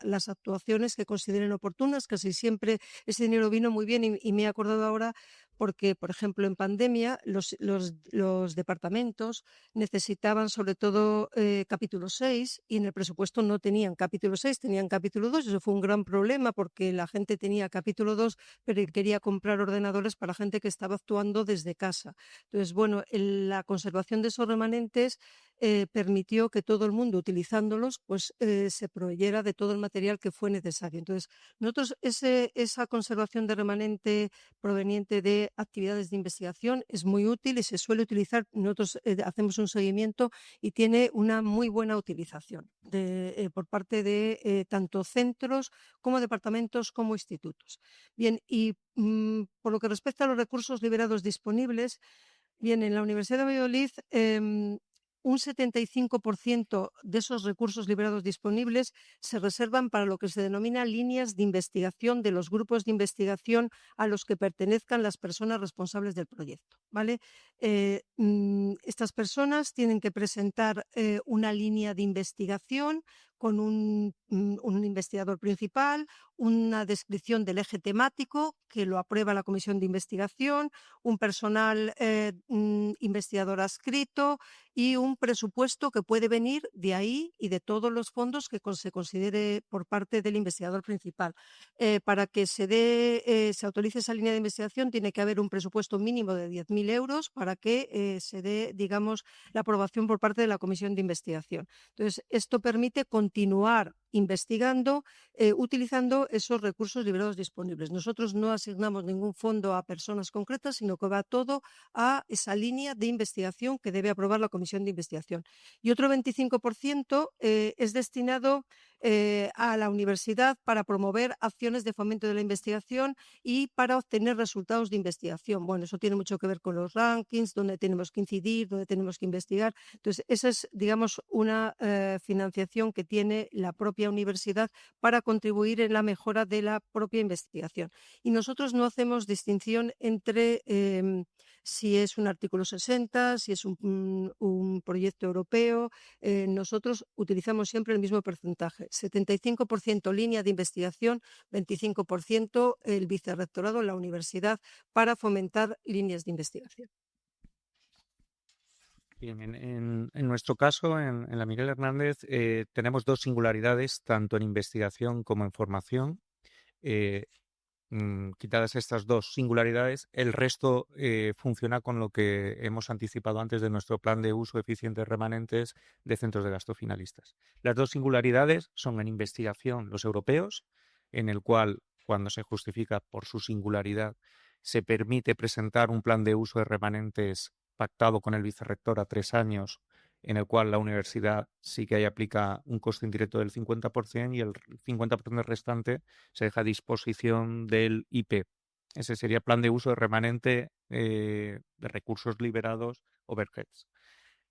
las actuaciones que consideren oportunas. Casi siempre ese dinero vino muy bien y me he acordado ahora porque, por ejemplo, en pandemia los departamentos necesitaban sobre todo capítulo 6 y en el presupuesto no tenían capítulo 6, tenían capítulo 2. Eso fue un gran problema porque la gente tenía capítulo 2, pero quería comprar ordenadores para gente que estaba actuando desde casa. Entonces, bueno, la conservación de esos remanentes permitió que todo el mundo utilizándolos pues se proveyera de todo el material que fue necesario. Entonces, nosotros esa conservación de remanente proveniente de actividades de investigación es muy útil y se suele utilizar. Nosotros hacemos un seguimiento y tiene una muy buena utilización por parte de tanto centros como departamentos como institutos. Bien, y por lo que respecta a los recursos liberados disponibles, bien, en la Universidad de Valladolid un 75% de esos recursos liberados disponibles se reservan para lo que se denomina líneas de investigación de los grupos de investigación a los que pertenezcan las personas responsables del proyecto, ¿vale? Estas personas tienen que presentar una línea de investigación con un investigador principal, una descripción del eje temático que lo aprueba la comisión de investigación, un personal investigador adscrito y un presupuesto que puede venir de ahí y de todos los fondos que se considere por parte del investigador principal. Para que se autorice esa línea de investigación tiene que haber un presupuesto mínimo de 10.000 euros para que se dé, digamos, la aprobación por parte de la comisión de investigación. Entonces, esto permite continuar investigando, utilizando esos recursos liberados disponibles. Nosotros no asignamos ningún fondo a personas concretas, sino que va todo a esa línea de investigación que debe aprobar la comisión de investigación. Y otro 25% es destinado a la universidad para promover acciones de fomento de la investigación y para obtener resultados de investigación. Bueno, eso tiene mucho que ver con los rankings, donde tenemos que incidir, donde tenemos que investigar. Entonces, esa es, digamos, una financiación que tiene la propia universidad para contribuir en la mejora de la propia investigación. Y nosotros no hacemos distinción entre si es un artículo 60, si es un proyecto europeo. Nosotros utilizamos siempre el mismo porcentaje, 75% línea de investigación, 25% el vicerrectorado, la universidad, para fomentar líneas de investigación. Bien, en nuestro caso, en la Miguel Hernández, tenemos dos singularidades, tanto en investigación como en formación. Quitadas estas dos singularidades, el resto funciona con lo que hemos anticipado antes de nuestro plan de uso eficiente de remanentes de centros de gasto finalistas. Las dos singularidades son en investigación los europeos, en el cual, cuando se justifica por su singularidad, se permite presentar un plan de uso de remanentes pactado con el vicerrector a 3 años, en el cual la universidad sí que ahí aplica un coste indirecto del 50% y el 50% restante se deja a disposición del IP. Ese sería plan de uso de remanente de recursos liberados overheads.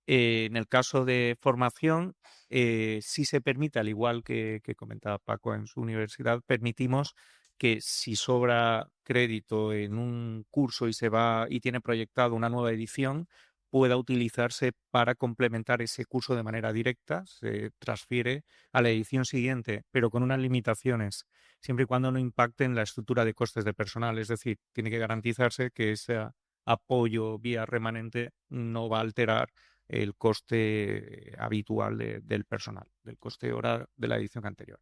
En el caso de formación, sí se permite, al igual que comentaba Paco en su universidad, permitimos que si sobra crédito en un curso y se va y tiene proyectado una nueva edición, pueda utilizarse para complementar ese curso de manera directa, se transfiere a la edición siguiente, pero con unas limitaciones, siempre y cuando no impacte en la estructura de costes de personal, es decir, tiene que garantizarse que ese apoyo vía remanente no va a alterar el coste habitual del personal, del coste hora de la edición anterior.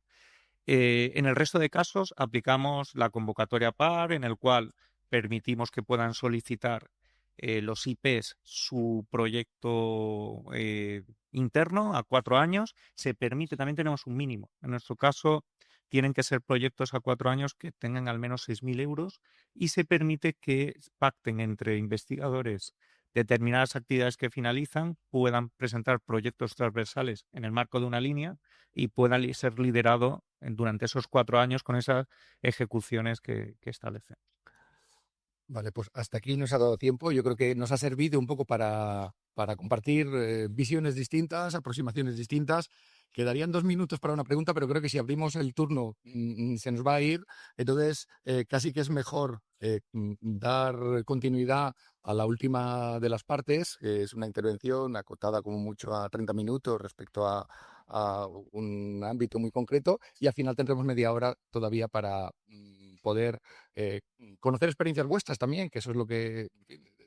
En el resto de casos aplicamos la convocatoria PAR, en el cual permitimos que puedan solicitar los IPs su proyecto interno a 4 años. Se permite, también tenemos un mínimo. En nuestro caso, tienen que ser proyectos a 4 años que tengan al menos 6.000 euros y se permite que pacten entre investigadores determinadas actividades que finalizan, puedan presentar proyectos transversales en el marco de una línea y puedan ser liderados durante esos 4 años con esas ejecuciones que establecen. Vale, pues hasta aquí nos ha dado tiempo. Yo creo que nos ha servido un poco para compartir visiones distintas, aproximaciones distintas. Quedarían 2 minutos para una pregunta, pero creo que si abrimos el turno se nos va a ir. Entonces, casi que es mejor dar continuidad a la última de las partes, que es una intervención acotada como mucho a 30 minutos respecto a un ámbito muy concreto, y al final tendremos media hora todavía para poder conocer experiencias vuestras también, que eso es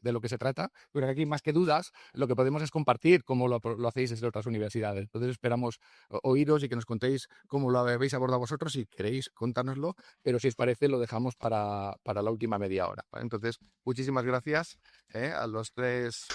de lo que se trata. Pero aquí, más que dudas, lo que podemos es compartir cómo lo hacéis desde otras universidades. Entonces esperamos oíros y que nos contéis cómo lo habéis abordado vosotros. Si queréis, contárnoslo, pero si os parece lo dejamos para la última media hora, ¿vale? Entonces, muchísimas gracias a los tres